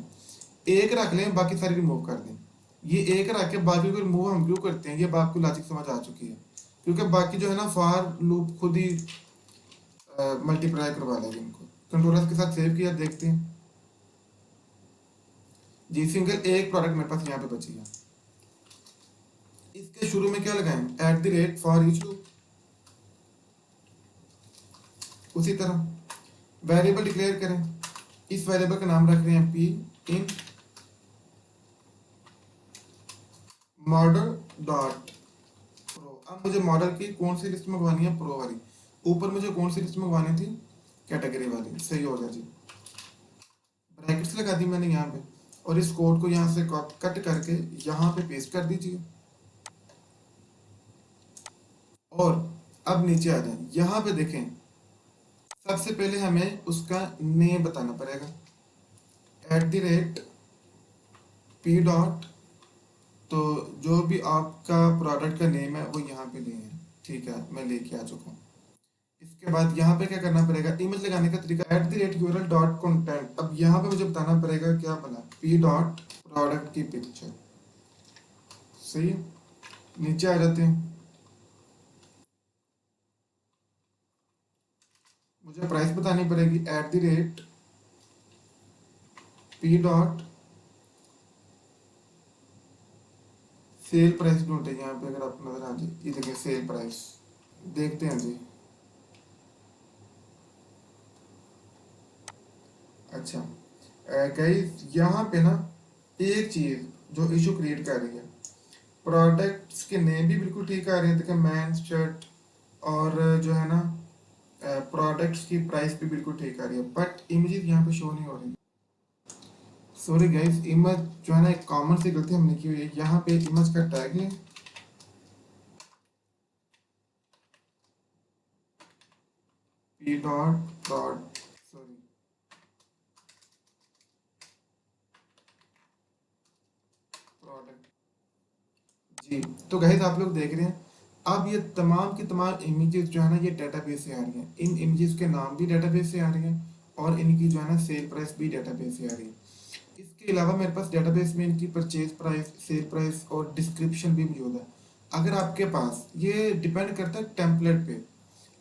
एक रख लें, बाकी सारे रिमूव कर दें। ये एक रख के बाकी को रिमूव हम क्यों करते हैं, ये बात को लॉजिक समझ आ चुकी है। क्योंकि बाकी जो है ना फॉर लूप खुद ही मल्टीप्लाई करवा लेंगे इनको। कंट्रोलर के साथ सेव किया, देखते हैं जी। सिंगल एक प्रोडक्ट मेरे पास यहाँ पे बची है। इसके शुरू में क्या लगाएं, eight the rate for each loop. उसी तरह वेरिएबल डिक्लेयर करें। इस वेरिएबल का नाम रख रहे हैं P in model dot pro. अब मुझे मॉडल की कौन सी लिस्ट मंगवानी है, प्रो वाली। ऊपर मुझे कौन सी लिस्ट मंगवानी थी, कैटेगरी वाली। सही हो गया जी। ब्रैकेट्स लगा दी मैंने यहाँ पे, और इस कोड को यहाँ से कट करके यहाँ पे पेस्ट कर दीजिए। और अब नीचे आ जाए, यहाँ पे देखें, सबसे पहले हमें उसका नेम बताना पड़ेगा। Eight the rate P dot, तो जो भी आपका प्रोडक्ट का नेम है वो यहाँ पे लिए है। ठीक है, मैं लेके आ चुका हूँ। इसके बाद यहाँ पे क्या करना पड़ेगा, इमेज लगाने का तरीका, eight the rate URL dot content. अब यहाँ पे मुझे बताना पड़ेगा क्या बना, पी डॉट प्रोडक्ट की पिक्चर। सही है, नीचे आ जाते हैं। मुझे प्राइस बतानी पड़ेगी, eight the rate P dot sale price ढूंढे यहाँ पे। अगर आप नजर आ जाए, ये देखिए सेल प्राइस, देखते हैं जी। अच्छा गाइस, यहाँ पे ना एक चीज जो इशू क्रिएट कर रही है, प्रोडक्ट्स के नेम भी बिल्कुल ठीक आ रहे हैं, देखिए मैन शर्ट, और जो है ना प्रोडक्ट्स की प्राइस भी बिल्कुल ठीक आ रही है, बट इमेजेस यहाँ पे शो नहीं हो रही। सॉरी गाइस, इमेज जो है ना, एक कॉमन सी गलती हमने की हुई है। यहाँ पे इमेज का टैग लें, P dot dot, sorry, product G. तो गाइस आप लोग देख रहे हैं, अब ये तमाम की तमाम इमेजेस जो है ना, ये डेटाबेस से आ रही हैं। इन इमेजेस के नाम भी डेटाबेस से आ रही हैं, और इनकी जो है ना सेल प्राइस भी डेटाबेस से आ रही है। इसके अलावा मेरे पास डेटाबेस में इनकी परचेज प्राइस, सेल प्राइस और डिस्क्रिप्शन भी मौजूद है। अगर आपके पास, ये डिपेंड करता है टेम्पलेट पे,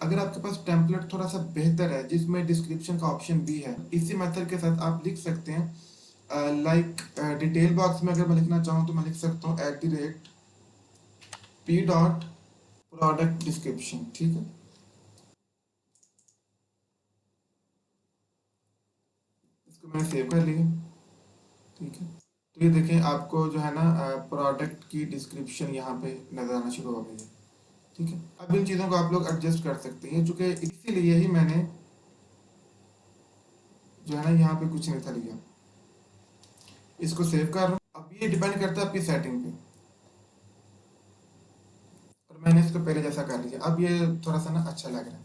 अगर आपके पास टेम्पलेट थोड़ा सा बेहतर है जिसमें डिस्क्रिप्शन का ऑप्शन भी है, इसी मेथड के साथ आप लिख सकते हैं। लाइक डिटेल बॉक्स में अगर मैं लिखना चाहूँ तो मैं लिख सकता हूँ eight the rate P dot product description. ठीक है, इसको मैंने सेव कर लिया। ठीक है, तो ये देखें, आपको जो है ना प्रोडक्ट की डिस्क्रिप्शन यहाँ पे नजर आना शुरू हो गई है। ठीक है, अब इन चीज़ों को आप लोग एडजस्ट कर सकते हैं, चूंकि इसीलिए ही मैंने जो है ना यहाँ पे कुछ नहीं था लिया। इसको सेव कर रहा हूँ। अब ये डिपेंड करता है आपकी सेटिंग पे, और मैंने इसको पहले जैसा कर लिया। अब ये थोड़ा सा ना अच्छा लग रहा है।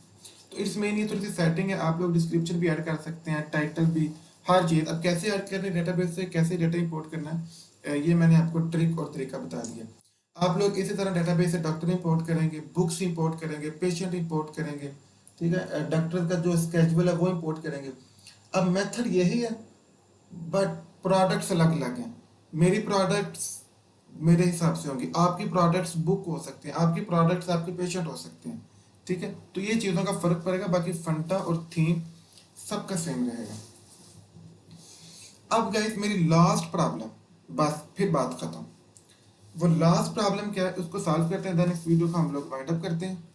तो इसमें ये थोड़ी सी सेटिंग है, आप लोग डिस्क्रिप्शन भी ऐड कर सकते हैं, टाइटल भी, हर चीज़। अब कैसे ऐड करना है डेटाबेस से, कैसे डेटा इंपोर्ट करना है, ये मैंने आपको ट्रिक और तरीका बता दिया। आप लोग इसी तरह डेटाबेस से डॉक्टर इंपोर्ट करेंगे, बुक्स इंपोर्ट करेंगे, पेशेंट इंपोर्ट करेंगे। ठीक है, डॉक्टर का जो स्केजुअल है वो इंपोर्ट करेंगे। अब मेथड यही है, बट प्रोडक्ट्स अलग अलग हैं। मेरी प्रोडक्ट्स मेरे हिसाब से होंगी, आपकी प्रोडक्ट्स बुक हो सकते हैं, आपकी प्रोडक्ट्स आपके पेशेंट हो सकते हैं। ठीक है, तो ये चीज़ों का फर्क पड़ेगा, बाकी फंटा और थीम सबका सेम रहेगा। अब गाइस मेरी लास्ट प्रॉब्लम, बस फिर बात खत्म। वो लास्ट प्रॉब्लम क्या है, उसको सॉल्व करते हैं, देन इस वीडियो को हम लोग वाइंड अप करते हैं।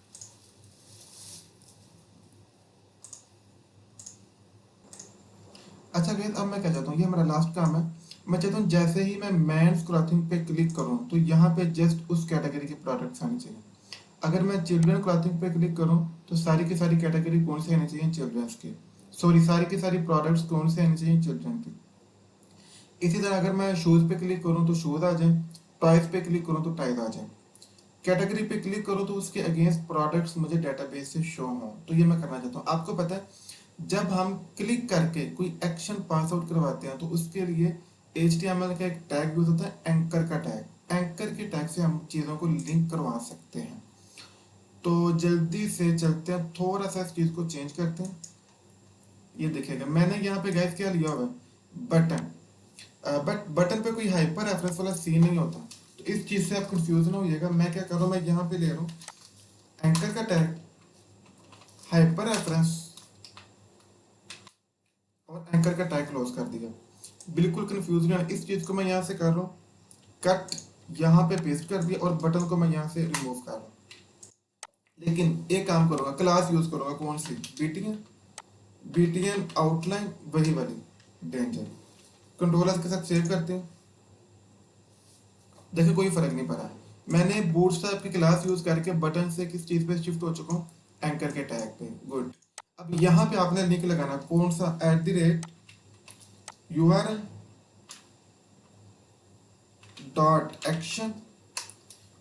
अच्छा गाइस, अब मैं क्या चाहता हूँ, ये हमारा लास्ट काम है। मैं चाहता हूँ जैसे ही मैं मेंस क्लॉथिंग पे क्लिक करूँ तो यहाँ पे जस्ट उस कैटेगरी के प्रोडक्ट्स आने चाहिए। अगर मैं चिल्ड्रन क्लॉथिंग पे क्लिक करूँ तो सारी की सारी कैटेगरी कौन से आनी चाहिए, चिल्ड्रंस के। सॉरी, सारी की सारी प्रोडक्ट्स कौन से आने चाहिए, चिल्ड्रन के। इसी तरह अगर मैं शूज़ पे क्लिक करूँ तो शूज़ आ जाए, टॉयज पे क्लिक करूँ तो टॉयज आ जाए। कैटेगरी पे क्लिक करो तो उसके अगेंस्ट प्रोडक्ट्स मुझे डेटाबेस से शो हो, तो ये मैं करना चाहता हूँ। आपको पता है जब हम क्लिक करके कोई एक्शन पास आउट करवाते हैं तो उसके लिए HTML का एक टैग यूज होता है, एंकर का टैग। एंकर के टैग से हम चीज़ों को लिंक करवा सकते हैं। तो जल्दी से चलते हैं, थोड़ा सा इस चीज़ को चेंज करते हैं। ये देखिएगा मैंने यहाँ पे गैस क्या लिया हुआ है, बटन। बट बटन पे कोई हाइपर रेफरेंस वाला सीन नहीं होता, तो इस चीज़ से आप कंफ्यूज ना होइएगा। मैं क्या कर रहा हूँ, मैं यहाँ पे ले रहा हूँ एंकर का टैग, हाइपर रेफरेंस और एंकर का टैग क्लोज कर दिया। बिल्कुल कंफ्यूज नहीं होना, इस चीज़ को मैं यहाँ से कर रहा हूँ कट, यहाँ पे पेस्ट कर दिया और बटन को मैं यहाँ से रिमूव कर रहा हूँ। लेकिन एक काम करूँगा, क्लास यूज़ करूँगा कौन सी, बीटीएन। बीटीएन आउटलाइन वही वाली, डेंजर। कंट्रोलर के साथ सेव करते हैं। देखिए कोई फर्क नहीं पड़ा, मैंने बूटस्ट्रैप की क्लास यूज करके बटन से किस चीज पे शिफ्ट हो चुका हूँ, एंकर के टैग पे। गुड। अब यहाँ पे आपने लिंक लगाना, कौन सा, @URL डॉट एक्शन।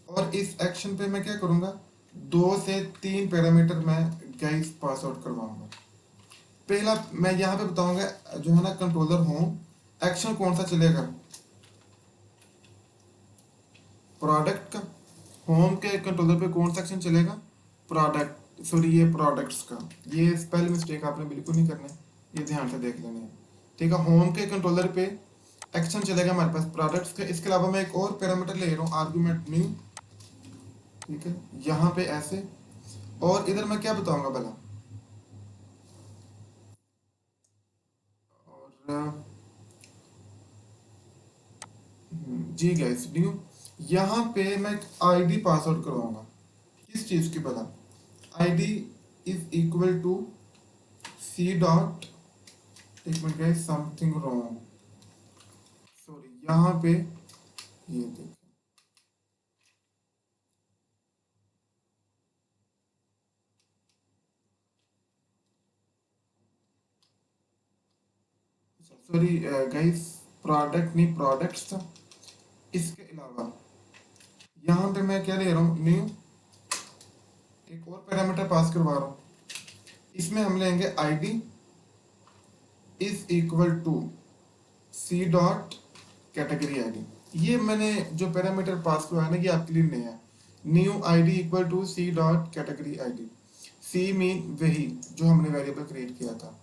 और इस एक्शन पे मैं क्या करूँगा, 2 से 3 पैरामीटर मैं गाइस पास आउट करवाऊंगा। पहला मैं यहाँ पे बताऊंगा जो है ना, कंट्रोलर होम एक्शन कौन सा चलेगा, प्रोडक्ट का। होम के कंट्रोलर पे कौन सा एक्शन चलेगा, प्रोडक्ट, सॉरी ये प्रोडक्ट्स का। ये स्पेल मिस्टेक आपने बिल्कुल नहीं करना है, ये ध्यान से देख लेना है। ठीक है, होम के कंट्रोलर पे एक्शन चलेगा हमारे पास प्रोडक्ट्स का। इसके अलावा मैं एक और पैरामीटर ले रहा हूँ, आर्गुमेंट न्यू। ठीक है, यहाँ पे ऐसे, और इधर मैं क्या बताऊंगा भला, और जी गैस न्यू। यहाँ पे मैं आईडी पास आउट करवाऊंगा, किस चीज़ की भला, ID is equal to C dot, एक minute guys something wrong, sorry यहाँ पे ये देखिए, सॉरी गाइस, प्रोडक्ट नहीं प्रोडक्ट्स था। इसके अलावा यहाँ पे मैं क्या ले रहा हूँ, न्यू, एक और पैरामीटर पास करवा रहा हूँ। इसमें हम लेंगे ID is equal to C dot category ID. C mean जो पैरामीटर पास करवाया ना, ये आपके लिए नया है। New ID equal to C dot category ID. C mean वही जो हमने वेरिएबल क्रिएट किया था।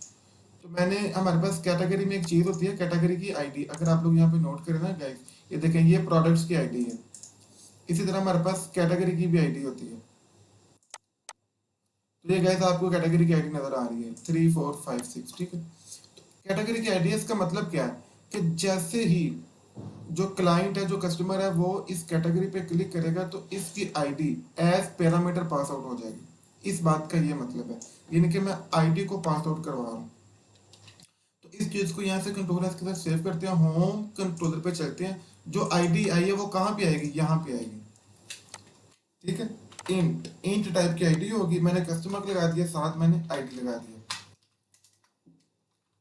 तो मैंने, हमारे पास कैटेगरी में एक चीज़ होती है कैटेगरी की आईडी। अगर आप लोग यहाँ पे नोट करें ना गाइस, ये देखें ये प्रोडक्ट्स की आईडी है। इसी तरह हमारे पास कैटेगरी की भी आईडी होती है। तो ये गाइस आपको कैटेगरी की आईडी नजर आ रही है 3456। ठीक है, कैटेगरी की आईडी, इसका मतलब क्या है कि जैसे ही जो क्लाइंट है, जो कस्टमर है, वो इस कैटेगरी पे क्लिक करेगा तो इसकी ID as parameter pass out हो जाएगी। इस बात का ये मतलब है, यानी कि मैं आईडी को पास आउट करवा रहा हूँ। तो इस चीज को यहाँ से कंट्रोलर के साथ सेव करते हैं, होम कंट्रोलर पे चलते हैं। जो आईडी आई है वो कहाँ पे आएगी, यहाँ पे आएगी। ठीक है, इंट इंट टाइप की आईडी होगी। मैंने कस्टमर लगा दिया, साथ मैंने आईडी लगा दिया।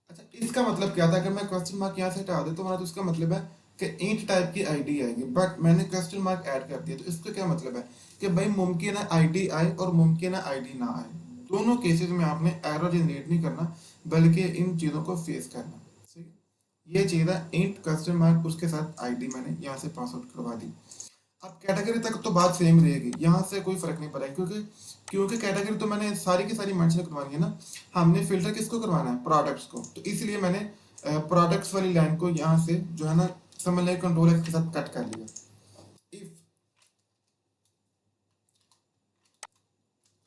अच्छा, इसका मतलब क्या था, अगर मैं क्वेश्चन मार्क यहाँ से हटा देता हूँ तो इसका मतलब है कि इंट टाइप की आईडी आएगी, बट मैंने क्वेश्चन मार्क ऐड कर दिया। तो इसका क्या मतलब है कि भाई मुमकिन है आईडी आए और मुमकिन है आईडी ना आए। दोनों केसेस में आपने एरर जनरेट नहीं करना, बल्कि इन चीज़ों को फेस करना। ठीक है, ये चीज़ है इंट क्वेश्चन मार्क, उसके साथ आईडी मैंने यहाँ से पास आउट करवा दी। अब कैटेगरी तक तो बात सेम रहेगी, यहाँ से कोई फर्क नहीं पड़ा, क्योंकि क्योंकि कैटेगरी तो मैंने सारी की सारी मेंशन करवानी है ना। हमने फिल्टर किसको करवाना है, प्रोडक्ट्स को। तो इसलिए मैंने प्रोडक्ट्स वाली लाइन को यहाँ से जो है ना, समझ लें कंट्रोल एक्स के साथ कट कर लिया। इफ,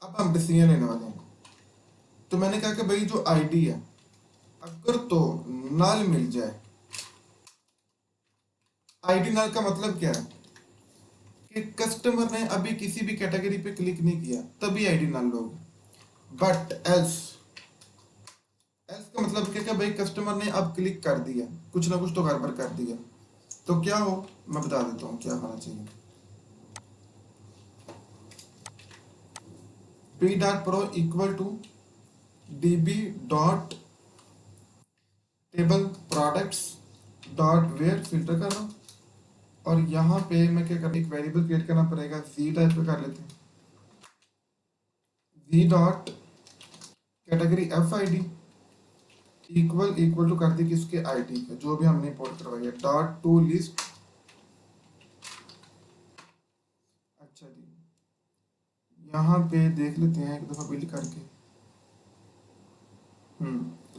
अब हम डिसीजन लेने वाले हैं। तो मैंने कहा कि भाई जो आईडी है, अगर तो नल मिल जाए, आईडी नल का मतलब क्या है कि कस्टमर ने अभी किसी भी कैटेगरी पे क्लिक नहीं किया तभी आईडी नल लोगे। बट एल्स, एल्स का मतलब मतलब क्या, भाई कस्टमर ने अब क्लिक कर दिया, कुछ ना कुछ तो गड़बड़ कर दिया, तो क्या हो, मैं बता देता हूँ क्या होना चाहिए। P dot pro equal to db dot table products dot where filter कर रहा हूँ। और यहाँ पे मैं क्या कर, एक वेरिएबल क्रिएट करना पड़ेगा, जी टाइप पे कर लेते हैं, G dot category F I D equal equal to कर दी किसके, आई डी का, जो भी हमने इंपोर्ट करवाई है, डॉट टू लिस्ट। अच्छा जी, यहाँ पे देख लेते हैं एक दफ़ा बिल्ड करके।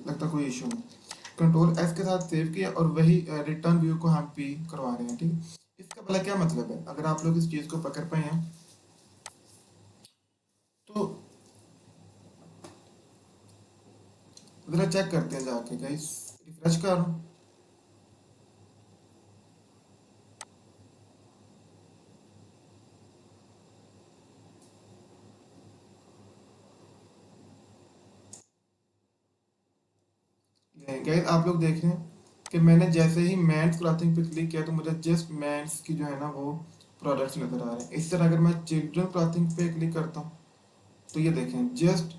लगता कोई इशू नहीं। कंट्रोल एस के साथ सेव किया और वही रिटर्न व्यू को हम पी करवा रहे हैं, ठीक है। इसका भला क्या मतलब है, अगर आप लोग इस चीज़ को पकड़ पाए हैं तो ज़रा चेक करते हैं जाके गाइस, रिफ्रेश कर रहा हूँ। गाइस आप लोग देख रहे हैं कि मैंने जैसे ही मेंस क्लॉथिंग पे क्लिक किया तो मुझे जस्ट मेंस की जो है ना वो प्रोडक्ट्स नज़र आ रहे हैं। इस तरह अगर मैं चिल्ड्रन क्लॉथिंग पे क्लिक करता हूँ तो ये देखें जस्ट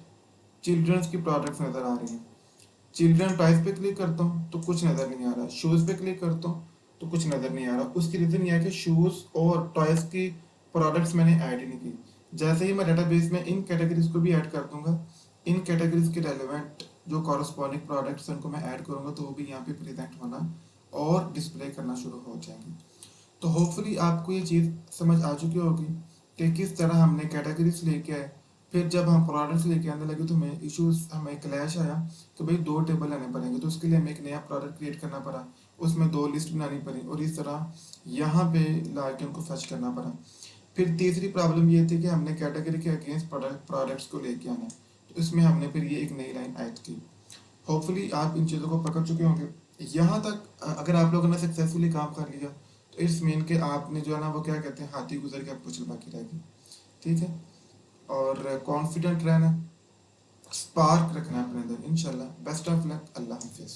चिल्ड्रंस की प्रोडक्ट्स नज़र आ रही हैं। चिल्ड्रन टॉयज पे क्लिक करता हूँ तो कुछ नज़र नहीं आ रहा, शूज़ पे क्लिक करता हूँ तो कुछ नज़र नहीं आ रहा। उसकी रीज़न ये है कि शूज़ और टॉयज की प्रोडक्ट्स मैंने ऐड ही नहीं की। जैसे ही मैं डेटाबेस में इन कैटेगरीज को भी ऐड कर दूंगा, इन कैटेगरीज के रेलेवेंट जो कॉरस्पॉन्डिंग प्रोडक्ट्स उनको मैं ऐड करूंगा तो वो भी यहाँ पे प्रेजेंट होना और डिस्प्ले करना शुरू हो जाएंगे। तो होपफुली आपको ये चीज़ समझ आ चुकी होगी कि किस तरह हमने कैटेगरीज लेके आए, फिर जब हम प्रोडक्ट्स लेके आने लगे तो हमें इश्यूज, हमें क्लैश आया कि भाई दो टेबल लाने पड़ेंगे, तो उसके लिए हमें एक नया प्रोडक्ट क्रिएट करना पड़ा, उसमें दो लिस्ट बनानी पड़ी और इस तरह यहाँ पे ला के उनको फर्च करना पड़ा। फिर तीसरी प्रॉब्लम ये थी कि हमने कैटेगरी के अगेंस्ट प्रोडक्ट्स को लेके आना है, तो इसमें हमने फिर ये एक नई लाइन ऐड की। होपफुली आप इन चीज़ों को पकड़ चुके होंगे। यहाँ तक अगर आप लोगों ने सक्सेसफुली काम कर लिया तो इट्स मीन के आपने जो है ना वो क्या कहते हैं, हाथी गुजर के आपको चल बाकी रहेगी, ठीक है। और कॉन्फिडेंट रहना, स्पार्क रखना है अपने अंदर। इंशाल्लाह बेस्ट ऑफ लक, अल्लाह हाफिज़।